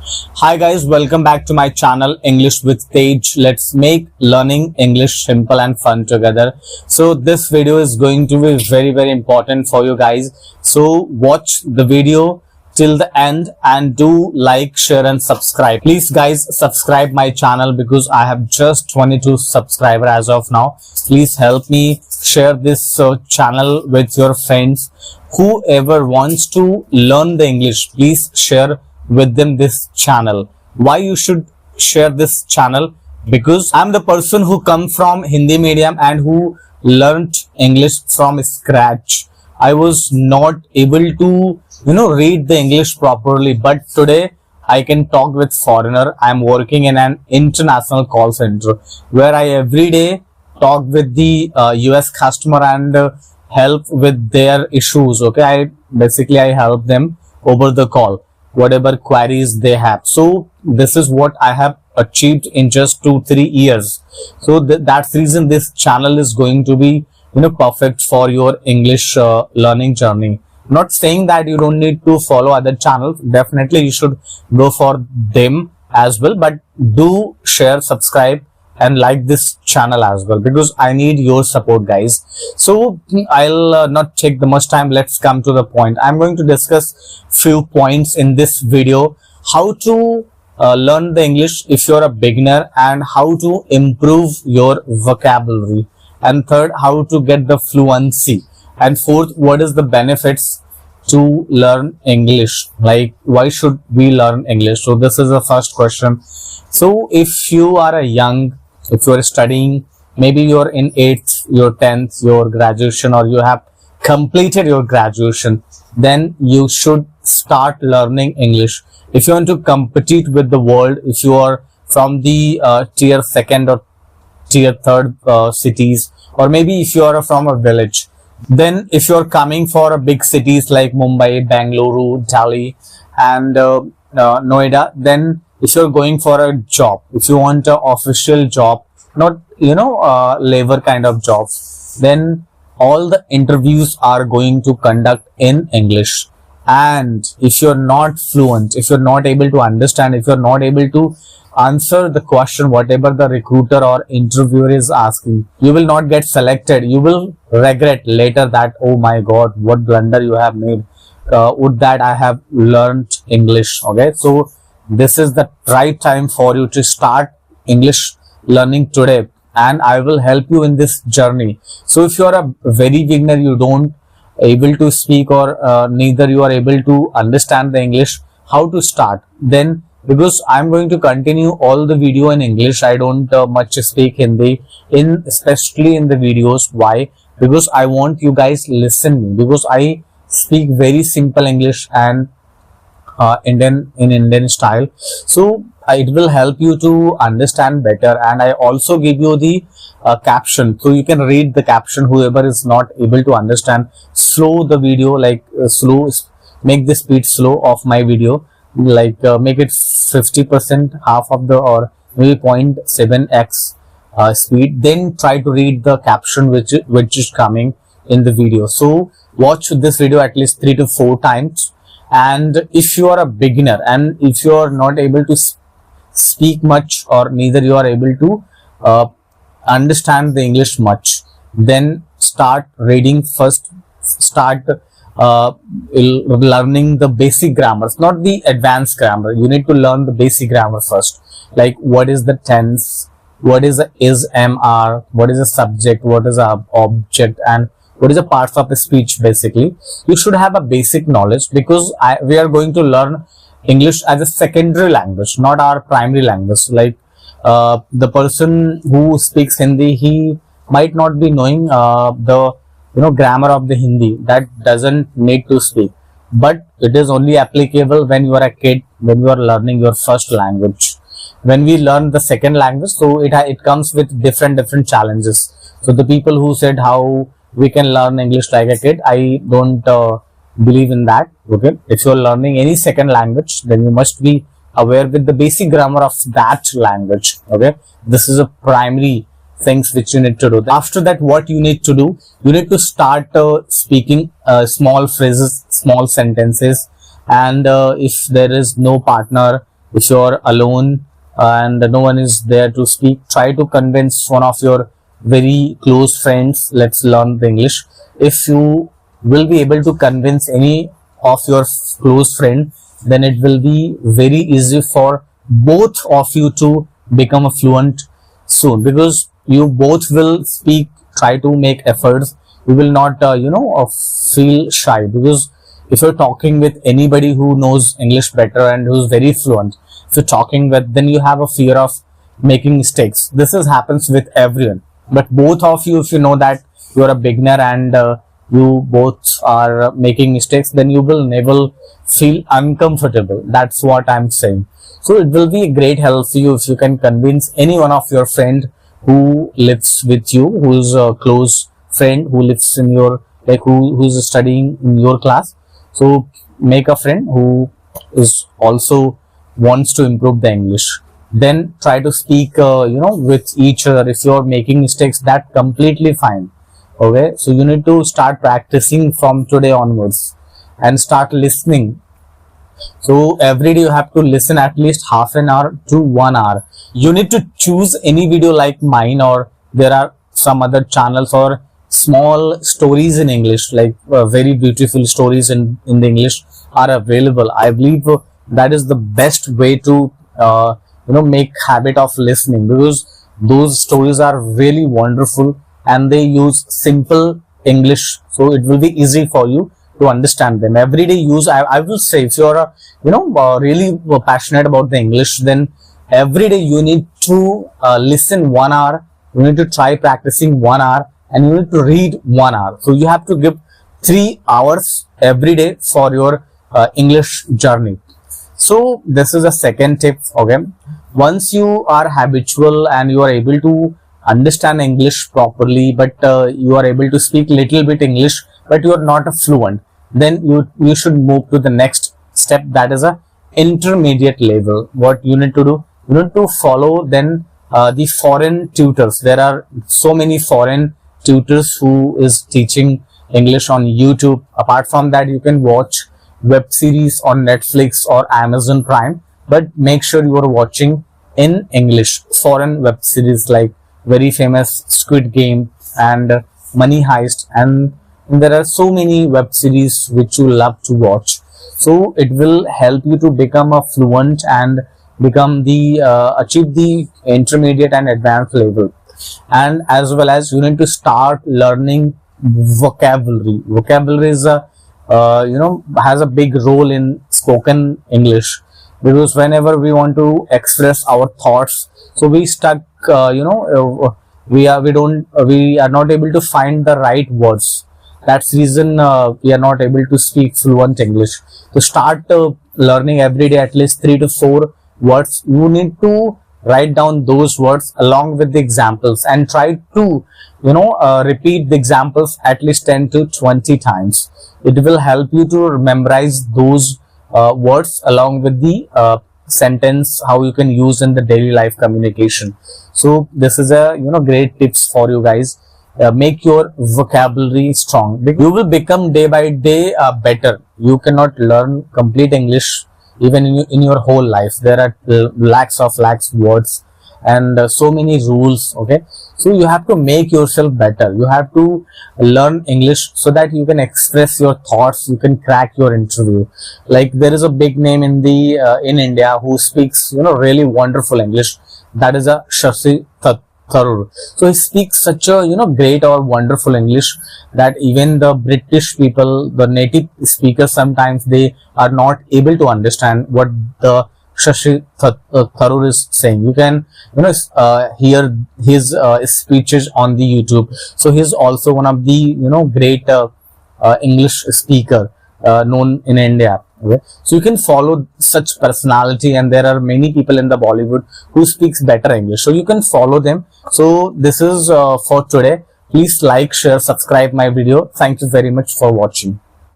Hi guys, welcome back to my channel English with Tej. Let's make learning English simple and fun together. So this video is going to be very important for you guys. So watch the video till the end and do like, share and subscribe. Please guys subscribe my channel because I have just 22 subscribers as of now. Please help me share this channel with your friends. Whoever wants to learn the English, please share with them this channel. Why you should share this channel? Because I'm the person who come from Hindi medium and who learned English from scratch. I was not able to read the English properly, but today I can talk with foreigner. I'm working in an international call center where I every day talk with the US customer and help with their issues. Okay, I help them over the call, whatever queries they have. So this is what I have achieved in just 2-3 years. So that's the reason this channel is going to be perfect for your English learning journey. Not saying that you don't need to follow other channels. Definitely you should go for them as well, but do share, subscribe and like this channel as well because I need your support guys. So I'll not take the much time. Let's come to the point. I'm going to discuss few points in this video: how to learn the English if you're a beginner, and how to improve your vocabulary, and third, how to get the fluency, and fourth, what is the benefits to learn English, like why should we learn English. So this is the first question. So if you are if you are studying, maybe you're in 8th, your 10th, your graduation, or you have completed your graduation, then you should start learning English. If you want to compete with the world, if you are from the tier 2nd or tier 3rd cities, or maybe if you are from a village, then if you're coming for big cities like Mumbai, Bangalore, Delhi and Noida, then if you're going for a job, if you want an official job, not labor kind of jobs, then all the interviews are going to conduct in English. And if you're not fluent, if you're not able to understand, if you're not able to answer the question whatever the recruiter or interviewer is asking, you will not get selected. You will regret later that, oh my god, what blunder you have made. Would that I have learned English. Okay, so this is the right time for you to start English learning today, and I will help you in this journey. So if you are a very beginner, you don't able to speak or neither you are able to understand the English, how to start then? Because I'm going to continue all the video in English. I don't much speak Hindi especially in the videos. Why? Because I want you guys listen me, because I speak very simple English and Indian style. So it will help you to understand better, and I also give you the caption, so you can read the caption. Whoever is not able to understand, slow the video, like make the speed slow of my video, like make it 50%, half of the, or maybe 0.7x speed, then try to read the caption which is coming in the video. So watch this video at least 3 to 4 times. And if you are a beginner and if you are not able to speak much, or neither you are able to understand the English much, then start reading first. Start learning the basic grammars, not the advanced grammar. You need to learn the basic grammar first, like what is the tense, what is the is, am, are, what is the subject, what is the object, and what is the parts of the speech. Basically you should have a basic knowledge, because we are going to learn English as a secondary language, not our primary language. Like the person who speaks Hindi, he might not be knowing the grammar of the Hindi. That doesn't need to speak, but it is only applicable when you are a kid, when you are learning your first language. When we learn the second language, so it comes with different challenges. So the people who said how we can learn English like a kid, I don't believe in that. Okay, if you are learning any second language, then you must be aware with the basic grammar of that language. Okay, this is a primary things which you need to do. After that, what you need to do, you need to start speaking small phrases, small sentences, and if there is no partner, if you're alone and no one is there to speak, try to convince one of your very close friends. Let's learn the English. If you will be able to convince any of your close friend, then it will be very easy for both of you to become a fluent soon, because you both will speak, try to make efforts. You will not feel shy, because if you're talking with anybody who knows English better and who's very fluent, if you're talking with, then you have a fear of making mistakes. This happens with everyone, but both of you, if you know that you're a beginner and you both are making mistakes, then you will never feel uncomfortable. That's what I'm saying. So it will be a great help for you if you can convince any one of your friend who lives with you, who's a close friend, who lives in your, like, who's studying in your class. So make a friend who is also wants to improve the English. Then try to speak with each other. If you're making mistakes, that's completely fine. Okay, so you need to start practicing from today onwards and start listening. So every day you have to listen at least half an hour to 1 hour. You need to choose any video like mine, or there are some other channels, or small stories in English, like very beautiful stories in the English are available. I believe that is the best way to make habit of listening, because those stories are really wonderful and they use simple English, so it will be easy for you to understand them. Everyday use, I will say, if you're really passionate about the English, then every day you need to listen 1 hour, you need to try practicing 1 hour, and you need to read 1 hour. So you have to give 3 hours every day for your English journey. So this is a second tip. Okay, once you are habitual and you are able to understand English properly, but you are able to speak little bit English, but you are not a fluent, then you should move to the next step, that is a intermediate level. What you need to do, you need to follow then the foreign tutors. There are so many foreign tutors who is teaching English on YouTube. Apart from that, you can watch web series on Netflix or Amazon Prime, but make sure you are watching in English. Foreign web series like very famous Squid Game and Money Heist, and there are so many web series which you love to watch. So it will help you to become a fluent and become the achieve the intermediate and advanced level. And as well as you need to start learning vocabulary. Vocabulary is a has a big role in spoken English, because whenever we want to express our thoughts, so we stuck we are not able to find the right words. That's the reason we are not able to speak fluent English. To start learning every day at least 3 to 4 words, you need to write down those words along with the examples and try to repeat the examples at least 10 to 20 times. It will help you to memorize those words along with the sentence, how you can use in the daily life communication. So this is a great tips for you guys. Make your vocabulary strong. You will become day by day better. You cannot learn complete English even in your whole life. There are lakhs words and so many rules. Okay, so you have to make yourself better. You have to learn English so that you can express your thoughts, you can crack your interview. Like there is a big name in the in India who speaks really wonderful English, that is a Shashi Tharoor. So he speaks such a great or wonderful English that even the British people, the native speakers, sometimes they are not able to understand what the Shashi Tharoor is saying. You can hear his speeches on the YouTube. So he's also one of the great English speaker known in India. Okay, so you can follow such personality, and there are many people in the Bollywood who speaks better English, so you can follow them. So this is for today. Please like, share, subscribe my video. Thank you very much for watching.